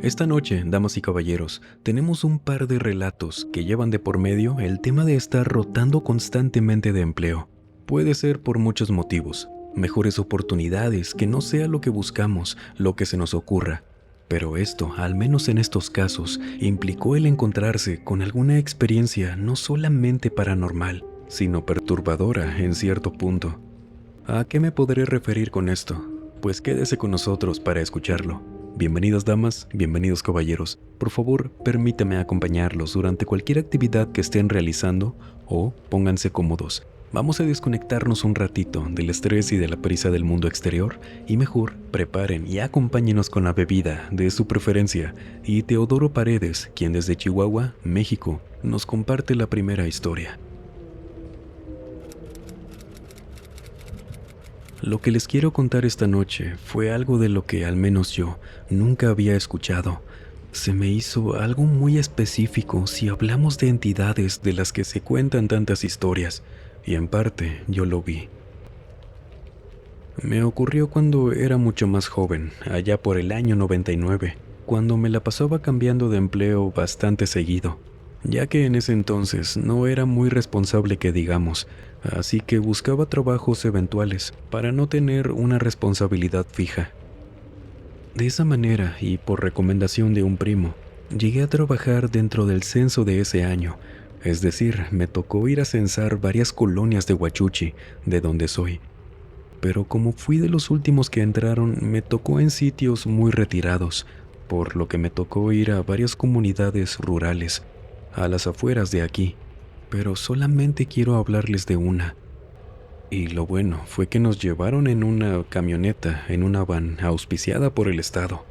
Esta noche, damas y caballeros, tenemos un par de relatos que llevan de por medio el tema de estar rotando constantemente de empleo. Puede ser por muchos motivos, mejores oportunidades, que no sea lo que buscamos, lo que se nos ocurra. Pero esto, al menos en estos casos, implicó el encontrarse con alguna experiencia no solamente paranormal, sino perturbadora en cierto punto. ¿A qué me podré referir con esto? Pues quédese con nosotros para escucharlo. Bienvenidas damas, bienvenidos caballeros. Por favor, permítame acompañarlos durante cualquier actividad que estén realizando o pónganse cómodos. Vamos a desconectarnos un ratito del estrés y de la prisa del mundo exterior y mejor preparen y acompáñenos con la bebida de su preferencia y Teodoro Paredes, quien desde Chihuahua, México, nos comparte la primera historia. Lo que les quiero contar esta noche fue algo de lo que al menos yo nunca había escuchado. Se me hizo algo muy específico si hablamos de entidades de las que se cuentan tantas historias, y en parte yo lo vi. Me ocurrió cuando era mucho más joven, allá por el año 99, cuando me la pasaba cambiando de empleo bastante seguido, ya que en ese entonces no era muy responsable que digamos, así que buscaba trabajos eventuales para no tener una responsabilidad fija. De esa manera, y por recomendación de un primo, llegué a trabajar dentro del censo de ese año, es decir, me tocó ir a censar varias colonias de Huachuchi, de donde soy. Pero como fui de los últimos que entraron, me tocó en sitios muy retirados, por lo que me tocó ir a varias comunidades rurales, a las afueras de aquí, pero solamente quiero hablarles de una. Y lo bueno fue que nos llevaron en una camioneta, en una van auspiciada por el estado.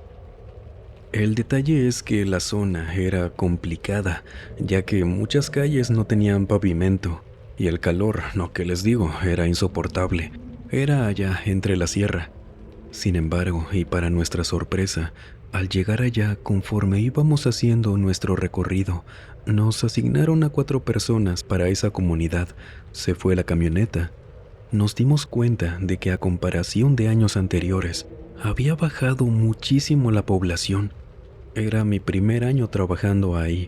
El detalle es que la zona era complicada, ya que muchas calles no tenían pavimento, y el calor, no que les digo, era insoportable. Era allá entre la sierra. Sin embargo, y para nuestra sorpresa, al llegar allá, conforme íbamos haciendo nuestro recorrido, nos asignaron a 4 personas para esa comunidad. Se fue la camioneta. Nos dimos cuenta de que a comparación de años anteriores, había bajado muchísimo la población. Era mi primer año trabajando ahí,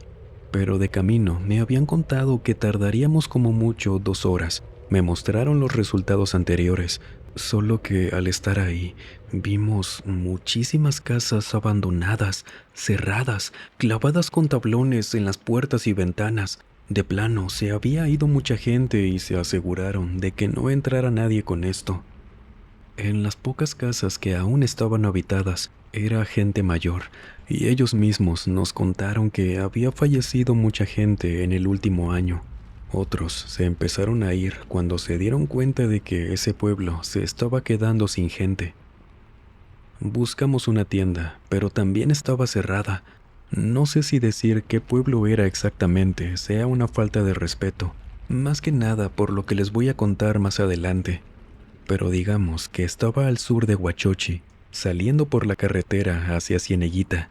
pero de camino me habían contado que tardaríamos como mucho 2 horas. Me mostraron los resultados anteriores, solo que al estar ahí vimos muchísimas casas abandonadas, cerradas, clavadas con tablones en las puertas y ventanas. De plano, se había ido mucha gente y se aseguraron de que no entrara nadie con esto. En las pocas casas que aún estaban habitadas, era gente mayor, y ellos mismos nos contaron que había fallecido mucha gente en el último año. Otros se empezaron a ir cuando se dieron cuenta de que ese pueblo se estaba quedando sin gente. Buscamos una tienda, pero también estaba cerrada. No sé si decir qué pueblo era exactamente sea una falta de respeto, más que nada por lo que les voy a contar más adelante. Pero digamos que estaba al sur de Huachochi, saliendo por la carretera hacia Cieneguita.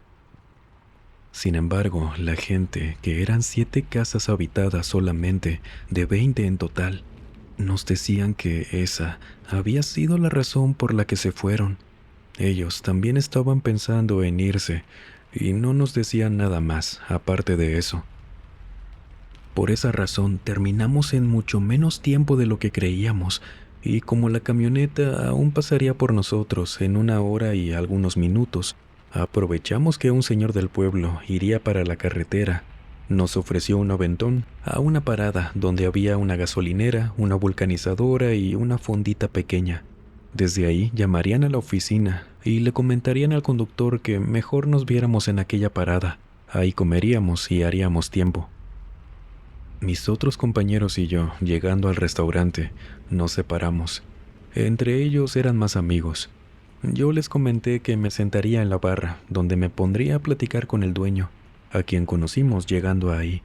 Sin embargo, la gente, que eran 7 casas habitadas solamente, de 20 en total, nos decían que esa había sido la razón por la que se fueron. Ellos también estaban pensando en irse, y no nos decían nada más, aparte de eso. Por esa razón, terminamos en mucho menos tiempo de lo que creíamos, y como la camioneta aún pasaría por nosotros en 1 hora y algunos minutos, aprovechamos que un señor del pueblo iría para la carretera. Nos ofreció un aventón a una parada donde había una gasolinera, una vulcanizadora y una fondita pequeña. Desde ahí llamarían a la oficina y le comentarían al conductor que mejor nos viéramos en aquella parada. Ahí comeríamos y haríamos tiempo. Mis otros compañeros y yo, llegando al restaurante, nos separamos. Entre ellos eran más amigos. Yo les comenté que me sentaría en la barra, donde me pondría a platicar con el dueño, a quien conocimos llegando ahí.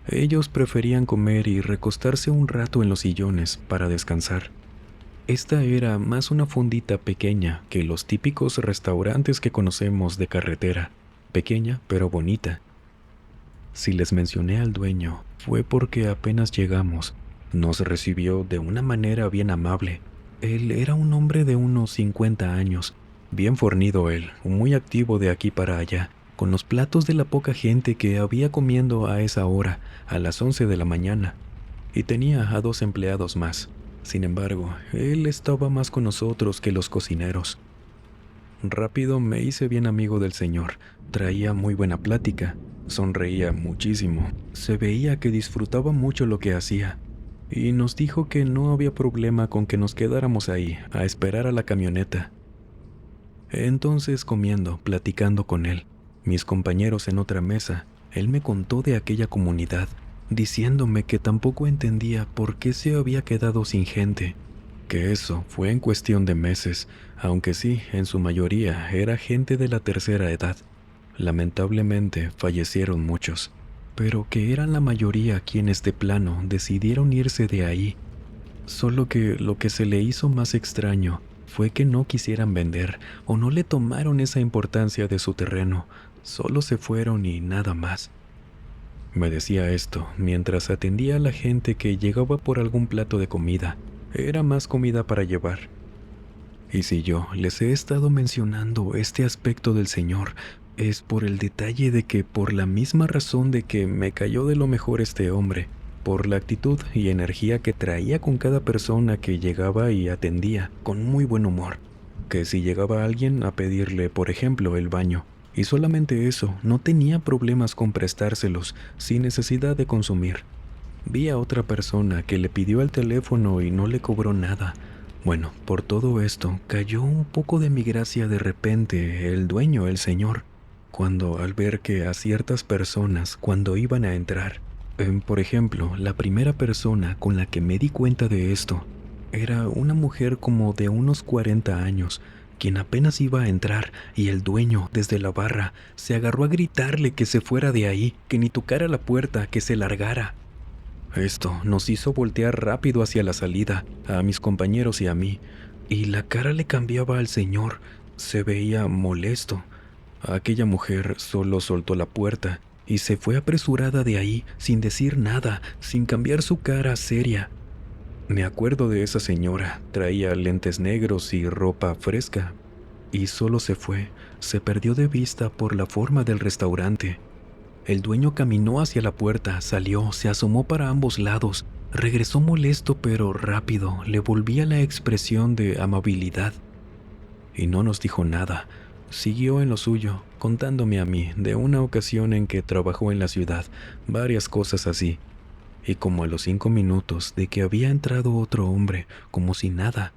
Ellos preferían comer y recostarse un rato en los sillones para descansar. Esta era más una fondita pequeña que los típicos restaurantes que conocemos de carretera, pequeña pero bonita. Si les mencioné al dueño, fue porque apenas llegamos, nos recibió de una manera bien amable. Él era un hombre de unos 50 años, bien fornido él, muy activo de aquí para allá, con los platos de la poca gente que había comiendo a esa hora, a las 11 de la mañana, y tenía a 2 empleados más. Sin embargo, él estaba más con nosotros que los cocineros. Rápido me hice bien amigo del señor. Traía muy buena plática, sonreía muchísimo, se veía que disfrutaba mucho lo que hacía, y nos dijo que no había problema con que nos quedáramos ahí a esperar a la camioneta. Entonces, comiendo, platicando con él, mis compañeros en otra mesa, él me contó de aquella comunidad, diciéndome que tampoco entendía por qué se había quedado sin gente, que eso fue en cuestión de meses, aunque sí, en su mayoría era gente de la tercera edad. Lamentablemente fallecieron muchos, pero que eran la mayoría quienes de plano decidieron irse de ahí. Solo que lo que se le hizo más extraño fue que no quisieran vender o no le tomaron esa importancia de su terreno, solo se fueron y nada más. Me decía esto mientras atendía a la gente que llegaba por algún plato de comida. Era más comida para llevar. Y si yo les he estado mencionando este aspecto del señor, es por el detalle de que por la misma razón de que me cayó de lo mejor este hombre, por la actitud y energía que traía con cada persona que llegaba y atendía, con muy buen humor, que si llegaba alguien a pedirle, por ejemplo, el baño, y solamente eso, no tenía problemas con prestárselos, sin necesidad de consumir. Vi a otra persona que le pidió el teléfono y no le cobró nada. Bueno, por todo esto, cayó un poco de mi gracia de repente el dueño, el señor, cuando al ver que a ciertas personas, cuando iban a entrar, por ejemplo, la primera persona con la que me di cuenta de esto, era una mujer como de unos 40 años, quien apenas iba a entrar y el dueño, desde la barra, se agarró a gritarle que se fuera de ahí, que ni tocara la puerta, que se largara. Esto nos hizo voltear rápido hacia la salida, a mis compañeros y a mí, y la cara le cambiaba al señor, se veía molesto. Aquella mujer solo soltó la puerta y se fue apresurada de ahí, sin decir nada, sin cambiar su cara seria. Me acuerdo de esa señora, traía lentes negros y ropa fresca, y solo se fue, se perdió de vista por la forma del restaurante. El dueño caminó hacia la puerta, salió, se asomó para ambos lados, regresó molesto pero rápido, le volvía la expresión de amabilidad. Y no nos dijo nada, siguió en lo suyo, contándome a mí de una ocasión en que trabajó en la ciudad, varias cosas así. Y como a los 5 minutos de que había entrado otro hombre, como si nada,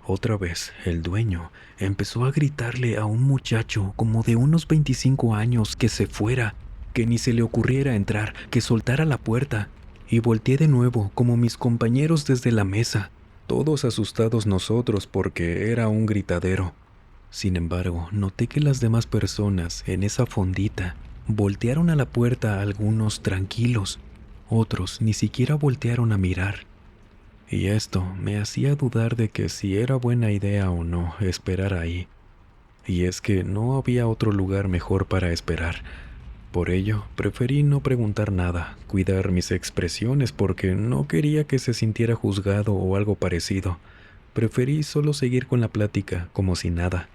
otra vez el dueño empezó a gritarle a un muchacho como de unos 25 años que se fuera, que ni se le ocurriera entrar, que soltara la puerta, y volteé de nuevo como mis compañeros desde la mesa, todos asustados nosotros porque era un gritadero. Sin embargo, noté que las demás personas en esa fondita voltearon a la puerta, algunos tranquilos, otros ni siquiera voltearon a mirar. Y esto me hacía dudar de que si era buena idea o no esperar ahí. Y es que no había otro lugar mejor para esperar. Por ello, preferí no preguntar nada, cuidar mis expresiones porque no quería que se sintiera juzgado o algo parecido. Preferí solo seguir con la plática como si nada.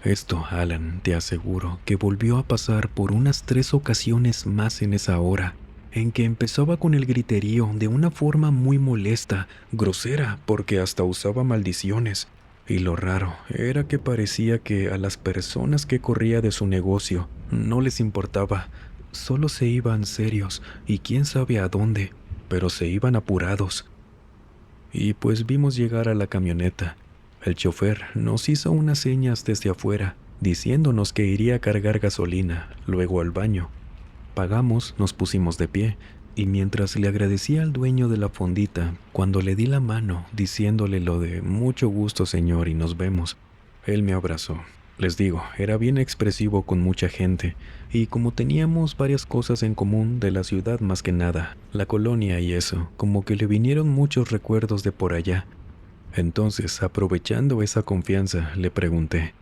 Esto, Alan, te aseguro que volvió a pasar por unas 3 ocasiones más en esa hora, en que empezaba con el griterío de una forma muy molesta, grosera, porque hasta usaba maldiciones. Y lo raro era que parecía que a las personas que corría de su negocio no les importaba, solo se iban serios y quién sabe a dónde, pero se iban apurados. Y pues vimos llegar a la camioneta. El chofer nos hizo unas señas desde afuera, diciéndonos que iría a cargar gasolina, luego al baño. Pagamos, nos pusimos de pie, y mientras le agradecía al dueño de la fondita, cuando le di la mano, diciéndole lo de mucho gusto señor y nos vemos, él me abrazó. Les digo, era bien expresivo con mucha gente, y como teníamos varias cosas en común de la ciudad más que nada, la colonia y eso, como que le vinieron muchos recuerdos de por allá. Entonces, aprovechando esa confianza, le pregunté,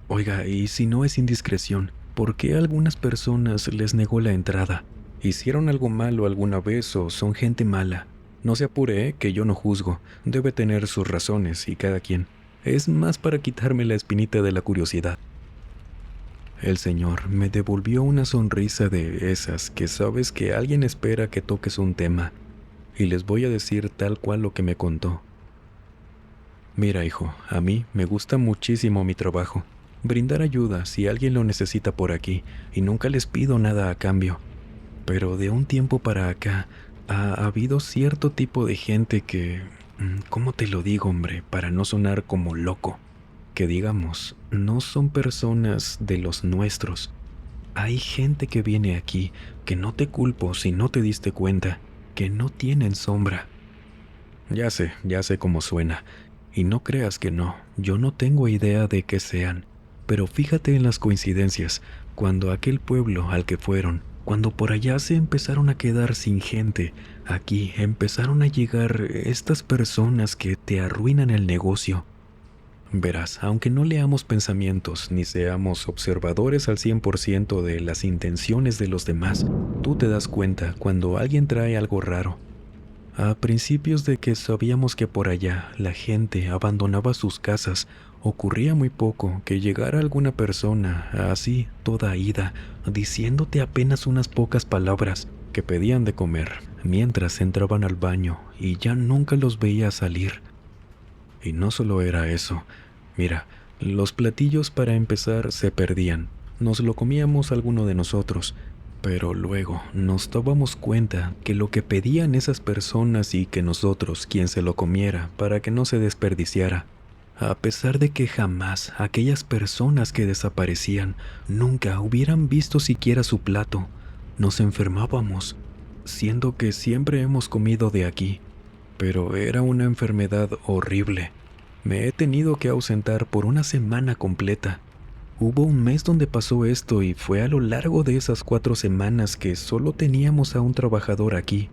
«Oiga, y si no es indiscreción, ¿por qué a algunas personas les negó la entrada? ¿Hicieron algo malo alguna vez o son gente mala? No se apure, que yo no juzgo, debe tener sus razones y cada quien. Es más para quitarme la espinita de la curiosidad». El señor me devolvió una sonrisa de esas que sabes que alguien espera que toques un tema, y les voy a decir tal cual lo que me contó. Mira, hijo, a mí me gusta muchísimo mi trabajo, brindar ayuda si alguien lo necesita por aquí, y nunca les pido nada a cambio. Pero de un tiempo para acá ha habido cierto tipo de gente que, ¿cómo te lo digo, hombre? Para no sonar como loco, que digamos, no son personas de los nuestros. Hay gente que viene aquí, que no te culpo si no te diste cuenta, que no tienen sombra. Ya sé cómo suena. Y no creas que no, yo no tengo idea de qué sean. Pero fíjate en las coincidencias, cuando aquel pueblo al que fueron, cuando por allá se empezaron a quedar sin gente, aquí empezaron a llegar estas personas que te arruinan el negocio. Verás, aunque no leamos pensamientos ni seamos observadores al 100% de las intenciones de los demás, tú te das cuenta cuando alguien trae algo raro. A principios de que sabíamos que por allá la gente abandonaba sus casas, ocurría muy poco que llegara alguna persona así, toda ida, diciéndote apenas unas pocas palabras que pedían de comer, mientras entraban al baño y ya nunca los veía salir. Y no solo era eso. Mira, los platillos para empezar se perdían. Nos lo comíamos alguno de nosotros, pero luego nos dábamos cuenta que lo que pedían esas personas y que nosotros, quien se lo comiera, para que no se desperdiciara, a pesar de que jamás aquellas personas que desaparecían nunca hubieran visto siquiera su plato, nos enfermábamos, siendo que siempre hemos comido de aquí. Pero era una enfermedad horrible. Me he tenido que ausentar por una semana completa. Hubo un mes donde pasó esto y fue a lo largo de esas 4 semanas que solo teníamos a un trabajador aquí.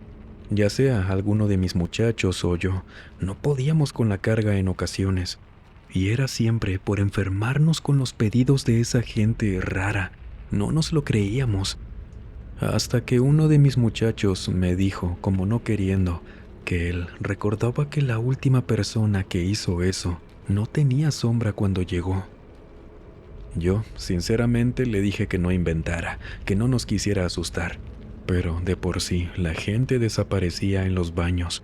Ya sea alguno de mis muchachos o yo, no podíamos con la carga en ocasiones. Y era siempre por enfermarnos con los pedidos de esa gente rara. No nos lo creíamos. Hasta que uno de mis muchachos me dijo, como no queriendo, que él recordaba que la última persona que hizo eso no tenía sombra cuando llegó. Yo, sinceramente, le dije que no inventara, que no nos quisiera asustar, pero de por sí la gente desaparecía en los baños.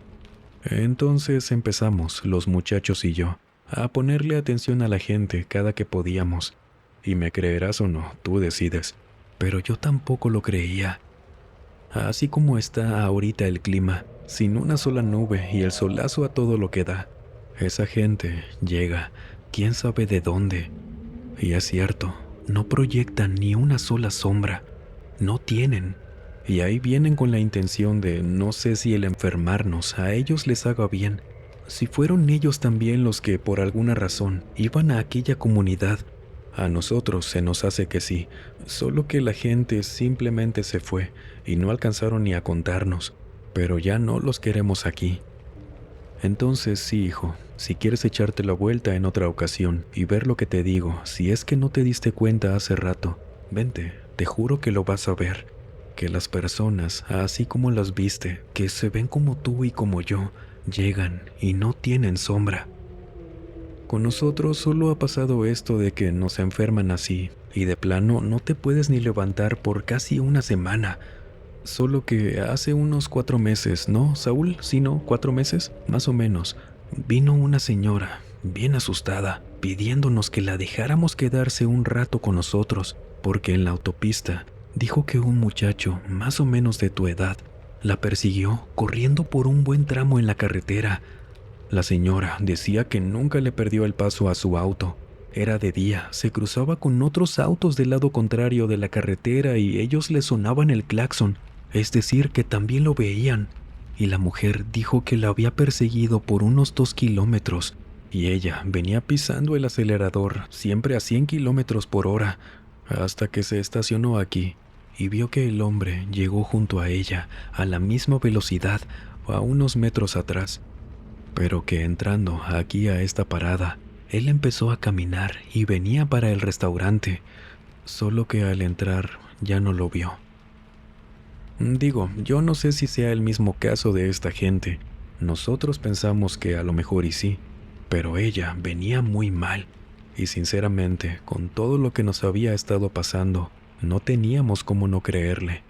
Entonces empezamos, los muchachos y yo, a ponerle atención a la gente cada que podíamos. Y me creerás o no, tú decides, pero yo tampoco lo creía. Así como está ahorita el clima, sin una sola nube y el solazo a todo lo que da, esa gente llega, quién sabe de dónde. Y es cierto, no proyectan ni una sola sombra, no tienen. Y ahí vienen con la intención de no sé si el enfermarnos a ellos les haga bien. Si fueron ellos también los que por alguna razón iban a aquella comunidad, a nosotros se nos hace que sí, solo que la gente simplemente se fue y no alcanzaron ni a contarnos, pero ya no los queremos aquí. Entonces sí, hijo, si quieres echarte la vuelta en otra ocasión y ver lo que te digo, si es que no te diste cuenta hace rato, vente, te juro que lo vas a ver, que las personas, así como las viste, que se ven como tú y como yo, llegan y no tienen sombra. Con nosotros solo ha pasado esto de que nos enferman así, y de plano no te puedes ni levantar por casi una semana. Solo que hace unos 4 meses, ¿no, Saúl? Sí, ¿no? 4 meses, más o menos. Vino una señora, bien asustada, pidiéndonos que la dejáramos quedarse un rato con nosotros, porque en la autopista dijo que un muchacho, más o menos de tu edad, la persiguió corriendo por un buen tramo en la carretera. La señora decía que nunca le perdió el paso a su auto. Era de día, se cruzaba con otros autos del lado contrario de la carretera y ellos le sonaban el claxon, es decir, que también lo veían. Y la mujer dijo que la había perseguido por unos 2 kilómetros y ella venía pisando el acelerador siempre a 100 kilómetros por hora hasta que se estacionó aquí y vio que el hombre llegó junto a ella a la misma velocidad a unos metros atrás. Pero que entrando aquí a esta parada, él empezó a caminar y venía para el restaurante, solo que al entrar ya no lo vio. Digo, yo no sé si sea el mismo caso de esta gente. Nosotros pensamos que a lo mejor y sí, pero ella venía muy mal. Y sinceramente, con todo lo que nos había estado pasando, no teníamos cómo no creerle.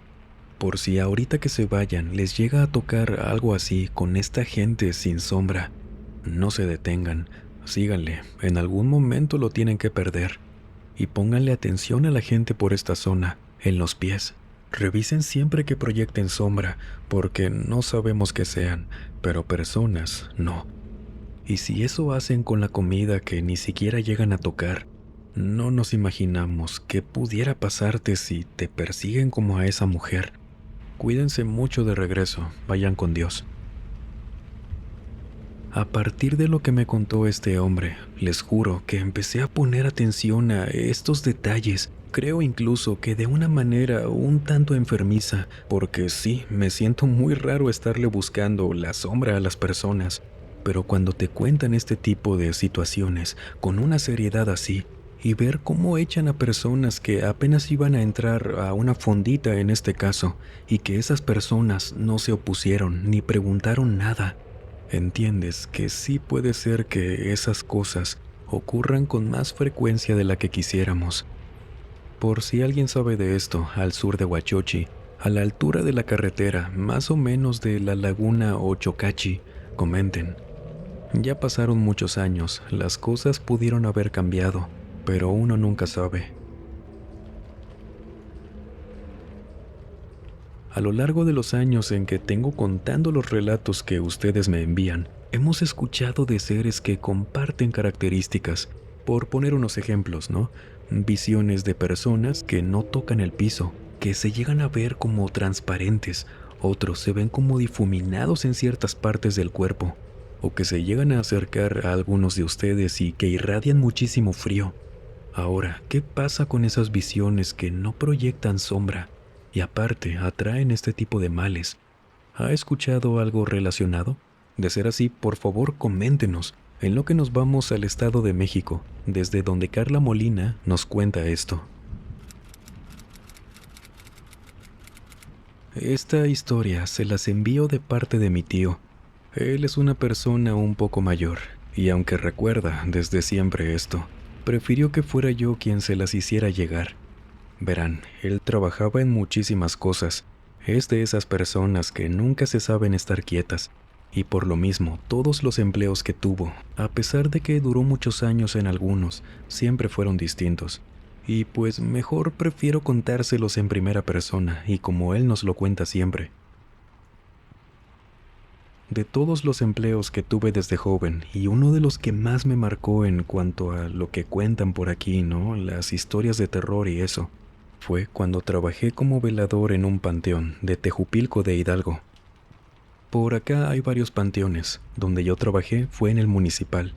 Por si ahorita que se vayan les llega a tocar algo así con esta gente sin sombra, no se detengan, síganle, en algún momento lo tienen que perder. Y pónganle atención a la gente por esta zona, en los pies. Revisen siempre que proyecten sombra, porque no sabemos qué sean, pero personas no. Y si eso hacen con la comida que ni siquiera llegan a tocar, no nos imaginamos qué pudiera pasarte si te persiguen como a esa mujer. Cuídense mucho de regreso, vayan con Dios. A partir de lo que me contó este hombre, les juro que empecé a poner atención a estos detalles. Creo incluso que de una manera un tanto enfermiza, porque sí, me siento muy raro estarle buscando la sombra a las personas. Pero cuando te cuentan este tipo de situaciones con una seriedad así, y ver cómo echan a personas que apenas iban a entrar a una fondita en este caso, y que esas personas no se opusieron ni preguntaron nada, entiendes que sí puede ser que esas cosas ocurran con más frecuencia de la que quisiéramos. Por si alguien sabe de esto, al sur de Huachochi, a la altura de la carretera, más o menos de la laguna Ochocachi, comenten. Ya pasaron muchos años, las cosas pudieron haber cambiado, pero uno nunca sabe. A lo largo de los años en que tengo contando los relatos que ustedes me envían, hemos escuchado de seres que comparten características. Por poner unos ejemplos, ¿no? Visiones de personas que no tocan el piso, que se llegan a ver como transparentes, otros se ven como difuminados en ciertas partes del cuerpo, o que se llegan a acercar a algunos de ustedes y que irradian muchísimo frío. Ahora, ¿qué pasa con esas visiones que no proyectan sombra y aparte atraen este tipo de males? ¿Ha escuchado algo relacionado? De ser así, por favor, coméntenos, en lo que nos vamos al Estado de México, desde donde Carla Molina nos cuenta esto. Esta historia se las envío de parte de mi tío. Él es una persona un poco mayor, y aunque recuerda desde siempre esto, prefirió que fuera yo quien se las hiciera llegar. Verán, él trabajaba en muchísimas cosas. Es de esas personas que nunca se saben estar quietas, y por lo mismo, todos los empleos que tuvo, a pesar de que duró muchos años en algunos, siempre fueron distintos. Y pues mejor prefiero contárselos en primera persona, y como él nos lo cuenta siempre. De todos los empleos que tuve desde joven, y uno de los que más me marcó en cuanto a lo que cuentan por aquí, ¿no? Las historias de terror y eso, fue cuando trabajé como velador en un panteón de Tejupilco de Hidalgo. Por acá hay varios panteones, donde yo trabajé fue en el municipal.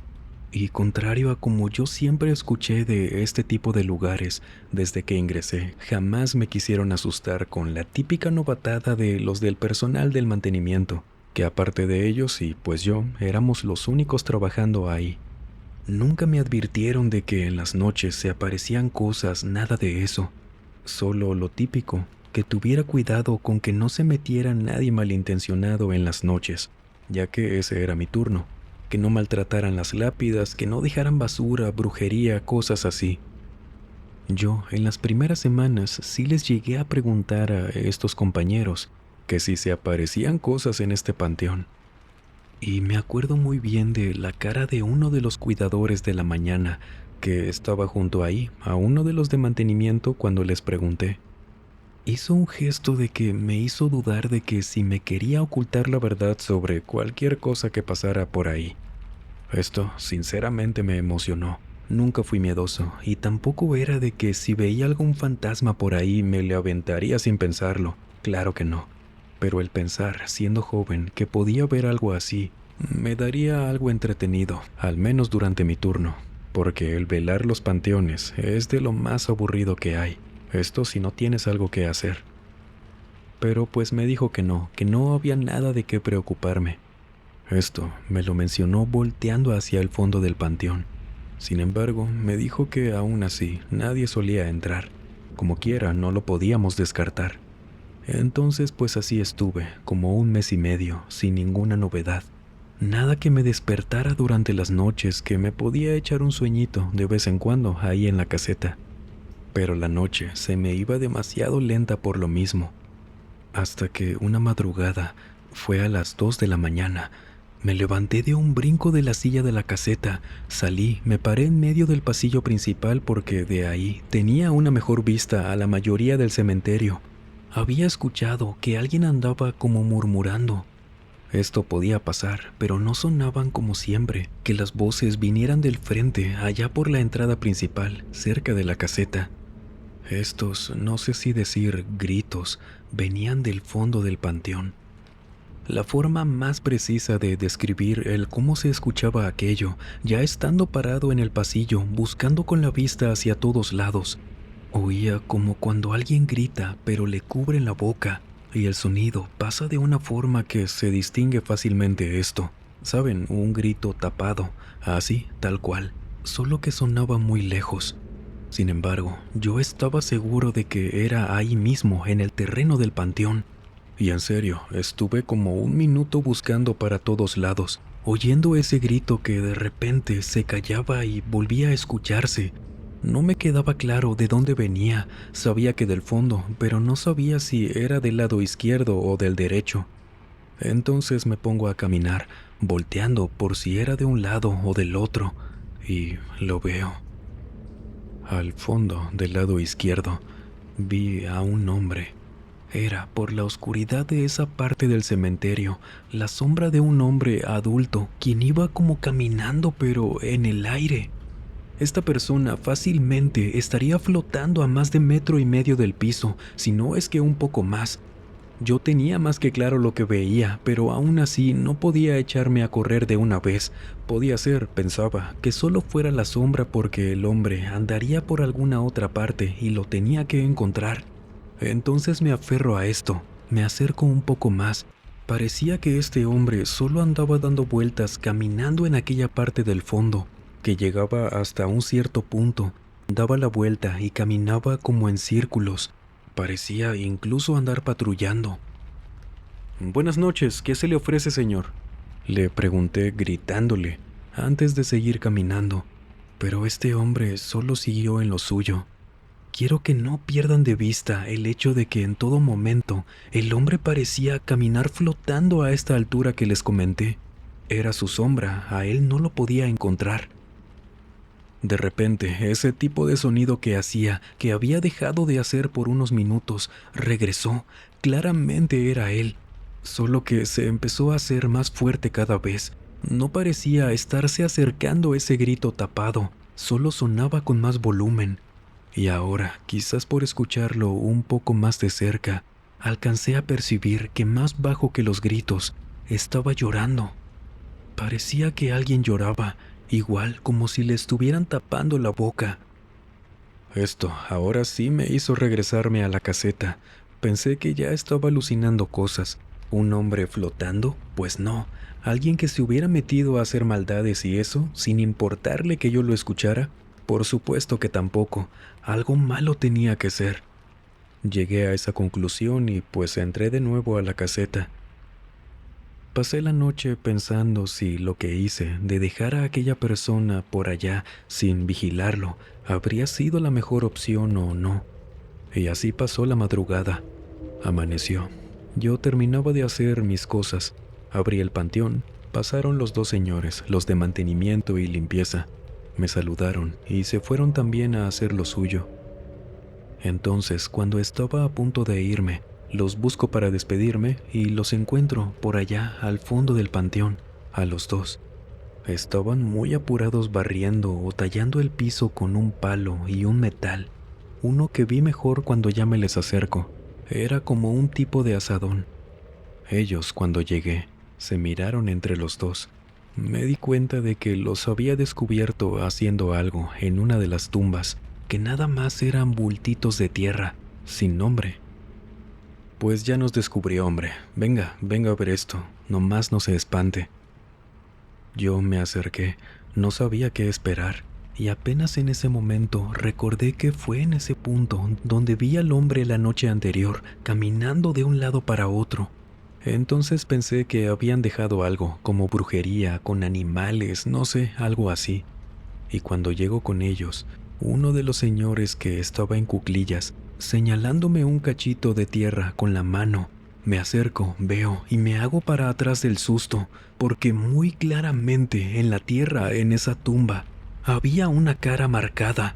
Y contrario a como yo siempre escuché de este tipo de lugares desde que ingresé, jamás me quisieron asustar con la típica novatada de los del personal del mantenimiento, que aparte de ellos y pues yo éramos los únicos trabajando ahí. Nunca me advirtieron de que en las noches se aparecían cosas, nada de eso. Solo lo típico, que tuviera cuidado con que no se metiera nadie malintencionado en las noches, ya que ese era mi turno. Que no maltrataran las lápidas, que no dejaran basura, brujería, cosas así. Yo, en las primeras semanas, sí les llegué a preguntar a estos compañeros que si se aparecían cosas en este panteón. Y me acuerdo muy bien de la cara de uno de los cuidadores de la mañana que estaba junto ahí, a uno de los de mantenimiento cuando les pregunté. Hizo un gesto de que me hizo dudar de que si me quería ocultar la verdad sobre cualquier cosa que pasara por ahí. Esto sinceramente me emocionó. Nunca fui miedoso y tampoco era de que si veía algún fantasma por ahí me le aventaría sin pensarlo. Claro que no. Pero el pensar, siendo joven, que podía ver algo así, me daría algo entretenido, al menos durante mi turno, porque el velar los panteones es de lo más aburrido que hay. Esto si no tienes algo que hacer. Pero pues me dijo que no había nada de qué preocuparme. Esto me lo mencionó volteando hacia el fondo del panteón. Sin embargo, me dijo que aún así nadie solía entrar. Como quiera, no lo podíamos descartar. Entonces pues así estuve, como un mes y medio, sin ninguna novedad. Nada que me despertara durante las noches, que me podía echar un sueñito de vez en cuando ahí en la caseta. Pero la noche se me iba demasiado lenta por lo mismo. Hasta que una madrugada, fue a las 2 de la mañana, me levanté de un brinco de la silla de la caseta, salí, me paré en medio del pasillo principal porque de ahí tenía una mejor vista a la mayoría del cementerio. Había escuchado que alguien andaba como murmurando. Esto podía pasar, pero no sonaban como siempre, que las voces vinieran del frente, allá por la entrada principal, cerca de la caseta. Estos, no sé si decir gritos, venían del fondo del panteón. La forma más precisa de describir el cómo se escuchaba aquello, ya estando parado en el pasillo, buscando con la vista hacia todos lados. Oía como cuando alguien grita, pero le cubren la boca, y el sonido pasa de una forma que se distingue fácilmente esto. ¿Saben? Un grito tapado, así, tal cual, solo que sonaba muy lejos. Sin embargo, yo estaba seguro de que era ahí mismo, en el terreno del panteón. Y en serio, estuve como un minuto buscando para todos lados, oyendo ese grito que de repente se callaba y volvía a escucharse. No me quedaba claro de dónde venía, sabía que del fondo, pero no sabía si era del lado izquierdo o del derecho. Entonces me pongo a caminar, volteando por si era de un lado o del otro, y lo veo. Al fondo del lado izquierdo, vi a un hombre. Era, por la oscuridad de esa parte del cementerio, la sombra de un hombre adulto, quien iba como caminando pero en el aire. Esta persona fácilmente estaría flotando a más de 1,5 metros del piso, si no es que un poco más. Yo tenía más que claro lo que veía, pero aún así no podía echarme a correr de una vez. Podía ser, pensaba, que solo fuera la sombra porque el hombre andaría por alguna otra parte y lo tenía que encontrar. Entonces me aferro a esto, me acerco un poco más. Parecía que este hombre solo andaba dando vueltas caminando en aquella parte del fondo, que llegaba hasta un cierto punto, daba la vuelta y caminaba como en círculos. Parecía incluso andar patrullando. «Buenas noches, ¿qué se le ofrece, señor?», le pregunté gritándole, antes de seguir caminando, pero este hombre solo siguió en lo suyo. Quiero que no pierdan de vista el hecho de que en todo momento el hombre parecía caminar flotando a esta altura que les comenté. Era su sombra, a él no lo podía encontrar. De repente, ese tipo de sonido que hacía, que había dejado de hacer por unos minutos, regresó. Claramente era él, solo que se empezó a hacer más fuerte cada vez. No parecía estarse acercando ese grito tapado, solo sonaba con más volumen. Y ahora, quizás por escucharlo un poco más de cerca, alcancé a percibir que más bajo que los gritos, estaba llorando. Parecía que alguien lloraba, igual como si le estuvieran tapando la boca. Esto ahora sí me hizo regresarme a la caseta. Pensé que ya estaba alucinando cosas. ¿Un hombre flotando? Pues no. ¿Alguien que se hubiera metido a hacer maldades y eso, sin importarle que yo lo escuchara? Por supuesto que tampoco. Algo malo tenía que ser. Llegué a esa conclusión y pues entré de nuevo a la caseta. Pasé la noche pensando si lo que hice de dejar a aquella persona por allá sin vigilarlo habría sido la mejor opción o no. Y así pasó la madrugada. Amaneció. Yo terminaba de hacer mis cosas. Abrí el panteón. Pasaron los 2 señores, los de mantenimiento y limpieza. Me saludaron y se fueron también a hacer lo suyo. Entonces, cuando estaba a punto de irme, los busco para despedirme y los encuentro por allá al fondo del panteón, a los 2. Estaban muy apurados barriendo o tallando el piso con un palo y un metal. Uno que vi mejor cuando ya me les acerco. Era como un tipo de azadón. Ellos, cuando llegué, se miraron entre los 2. Me di cuenta de que los había descubierto haciendo algo en una de las tumbas, que nada más eran bultitos de tierra, sin nombre. Pues ya nos descubrió, hombre. Venga a ver esto, nomás no se espante. Yo me acerqué, no sabía qué esperar, y apenas en ese momento recordé que fue en ese punto donde vi al hombre la noche anterior caminando de un lado para otro. Entonces pensé que habían dejado algo, como brujería, con animales, no sé, algo así. Y cuando llego con ellos, uno de los señores que estaba en cuclillas, señalándome un cachito de tierra con la mano, me acerco, veo y me hago para atrás del susto, porque muy claramente en la tierra, en esa tumba, había una cara marcada.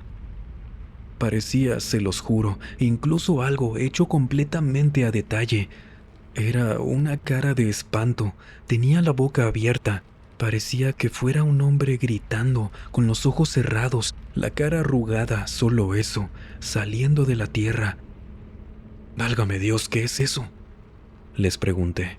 Parecía, se los juro, incluso algo hecho completamente a detalle. Era una cara de espanto, tenía la boca abierta, parecía que fuera un hombre gritando, con los ojos cerrados, la cara arrugada, solo eso, saliendo de la tierra. Válgame Dios, ¿qué es eso?, les pregunté.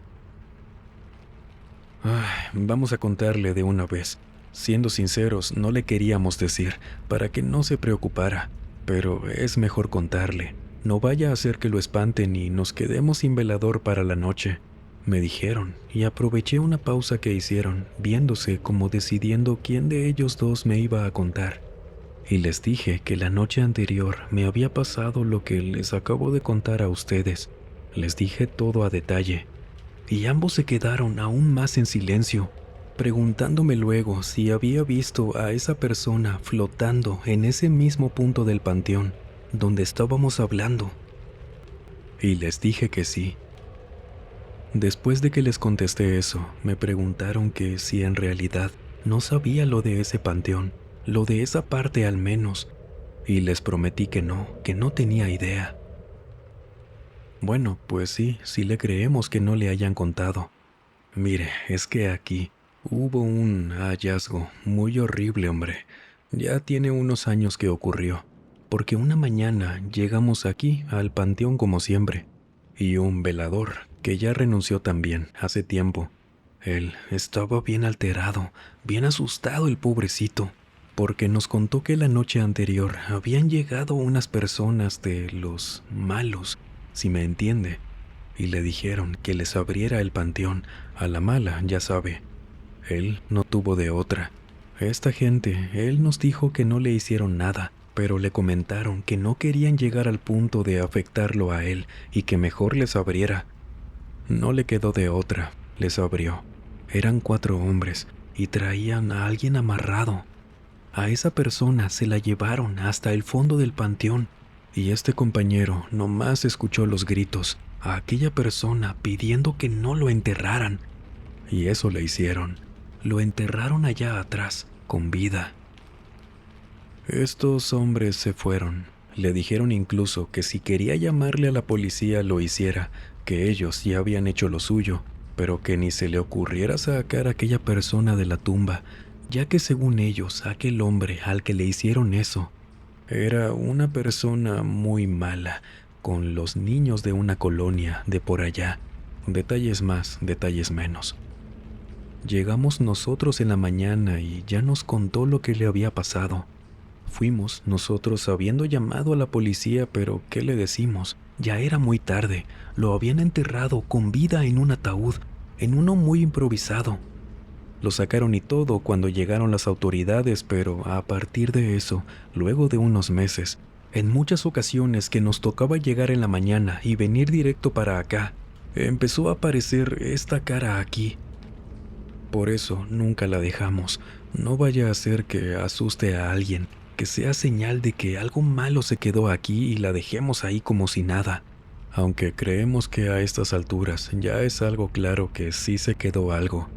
Vamos a contarle de una vez. Siendo sinceros, no le queríamos decir, para que no se preocupara, pero es mejor contarle. No vaya a hacer que lo espanten y nos quedemos sin velador para la noche, me dijeron, y aproveché una pausa que hicieron, viéndose como decidiendo quién de ellos dos me iba a contar. Y les dije que la noche anterior me había pasado lo que les acabo de contar a ustedes. Les dije todo a detalle, y ambos se quedaron aún más en silencio, preguntándome luego si había visto a esa persona flotando en ese mismo punto del panteón donde estábamos hablando. Y les dije que sí. Después de que les contesté eso, me preguntaron que si en realidad no sabía lo de ese panteón, lo de esa parte al menos, y les prometí que no tenía idea. Bueno, pues sí le creemos que no le hayan contado. Mire, es que aquí hubo un hallazgo muy horrible, hombre. Ya tiene unos años que ocurrió, porque una mañana llegamos aquí al panteón como siempre, y un velador, que ya renunció también hace tiempo. Él estaba bien alterado, bien asustado el pobrecito, porque nos contó que la noche anterior habían llegado unas personas de los malos, si me entiende, y le dijeron que les abriera el panteón, a la mala, ya sabe. Él no tuvo de otra. Esta gente, él nos dijo que no le hicieron nada, pero le comentaron que no querían llegar al punto de afectarlo a él y que mejor les abriera. No le quedó de otra, les abrió. Eran 4 hombres y traían a alguien amarrado. A esa persona se la llevaron hasta el fondo del panteón y este compañero nomás escuchó los gritos a aquella persona pidiendo que no lo enterraran. Y eso le hicieron. Lo enterraron allá atrás, con vida. Estos hombres se fueron. Le dijeron incluso que si quería llamarle a la policía lo hiciera, que ellos ya habían hecho lo suyo, pero que ni se le ocurriera sacar a aquella persona de la tumba, ya que según ellos, aquel hombre al que le hicieron eso era una persona muy mala, con los niños de una colonia de por allá. Detalles más, detalles menos. Llegamos nosotros en la mañana y ya nos contó lo que le había pasado. Fuimos nosotros habiendo llamado a la policía, pero ¿qué le decimos? Ya era muy tarde. Lo habían enterrado con vida en un ataúd, en uno muy improvisado. Lo sacaron y todo cuando llegaron las autoridades, pero a partir de eso, luego de unos meses, en muchas ocasiones que nos tocaba llegar en la mañana y venir directo para acá, empezó a aparecer esta cara aquí. Por eso nunca la dejamos. No vaya a ser que asuste a alguien, que sea señal de que algo malo se quedó aquí y la dejemos ahí como si nada. Aunque creemos que a estas alturas ya es algo claro que sí se quedó algo.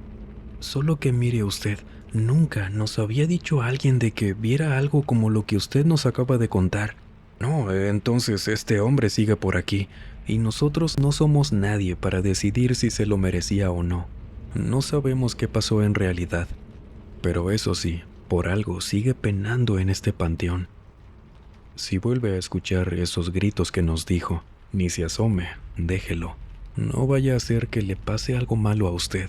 Solo que mire usted, nunca nos había dicho alguien de que viera algo como lo que usted nos acaba de contar. No, entonces este hombre sigue por aquí, y nosotros no somos nadie para decidir si se lo merecía o no. No sabemos qué pasó en realidad, pero eso sí, por algo sigue penando en este panteón. Si vuelve a escuchar esos gritos que nos dijo, ni se asome, déjelo. No vaya a ser que le pase algo malo a usted.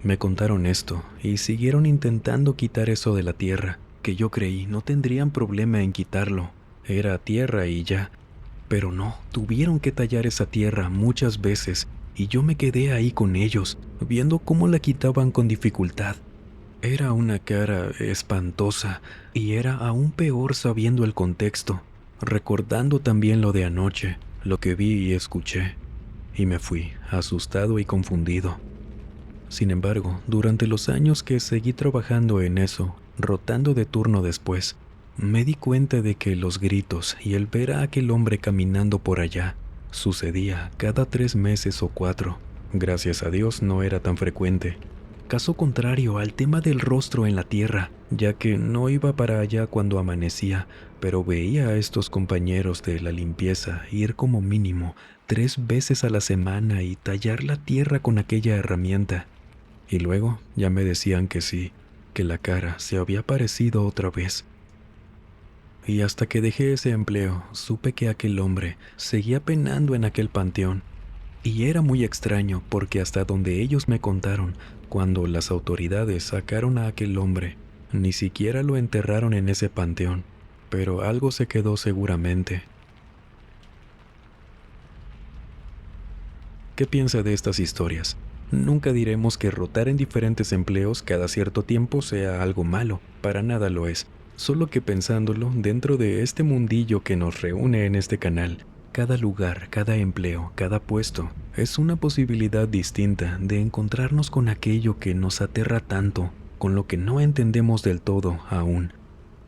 Me contaron esto y siguieron intentando quitar eso de la tierra, que yo creí no tendrían problema en quitarlo. Era tierra y ya. Pero no, tuvieron que tallar esa tierra muchas veces y yo me quedé ahí con ellos, viendo cómo la quitaban con dificultad. Era una cara espantosa y era aún peor sabiendo el contexto, recordando también lo de anoche, lo que vi y escuché. y me fui, asustado y confundido. Sin embargo, durante los años que seguí trabajando en eso, rotando de turno después, me di cuenta de que los gritos y el ver a aquel hombre caminando por allá sucedía cada 3 meses o 4. Gracias a Dios no era tan frecuente. Caso contrario al tema del rostro en la tierra, ya que no iba para allá cuando amanecía, pero veía a estos compañeros de la limpieza ir como mínimo 3 veces a la semana y tallar la tierra con aquella herramienta. Y luego ya me decían que sí, que la cara se había parecido otra vez. Y hasta que dejé ese empleo, supe que aquel hombre seguía penando en aquel panteón. Y era muy extraño porque hasta donde ellos me contaron, cuando las autoridades sacaron a aquel hombre, ni siquiera lo enterraron en ese panteón, pero algo se quedó seguramente. ¿Qué piensa de estas historias? Nunca diremos que rotar en diferentes empleos cada cierto tiempo sea algo malo, para nada lo es. Solo que pensándolo, dentro de este mundillo que nos reúne en este canal, cada lugar, cada empleo, cada puesto, es una posibilidad distinta de encontrarnos con aquello que nos aterra tanto, con lo que no entendemos del todo aún.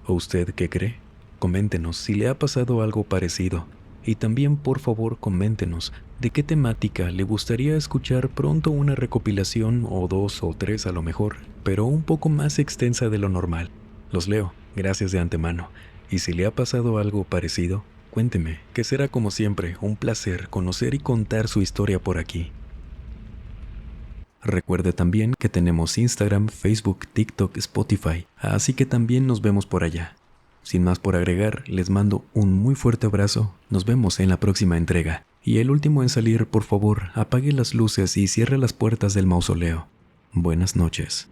¿O usted qué cree? Coméntenos si le ha pasado algo parecido. Y también, por favor, coméntenos de qué temática le gustaría escuchar pronto una recopilación o 2 o 3 a lo mejor, pero un poco más extensa de lo normal. Los leo, gracias de antemano. Y si le ha pasado algo parecido, cuénteme, que será como siempre un placer conocer y contar su historia por aquí. Recuerde también que tenemos Instagram, Facebook, TikTok, Spotify, así que también nos vemos por allá. Sin más por agregar, les mando un muy fuerte abrazo. Nos vemos en la próxima entrega. Y el último en salir, por favor, apague las luces y cierre las puertas del mausoleo. Buenas noches.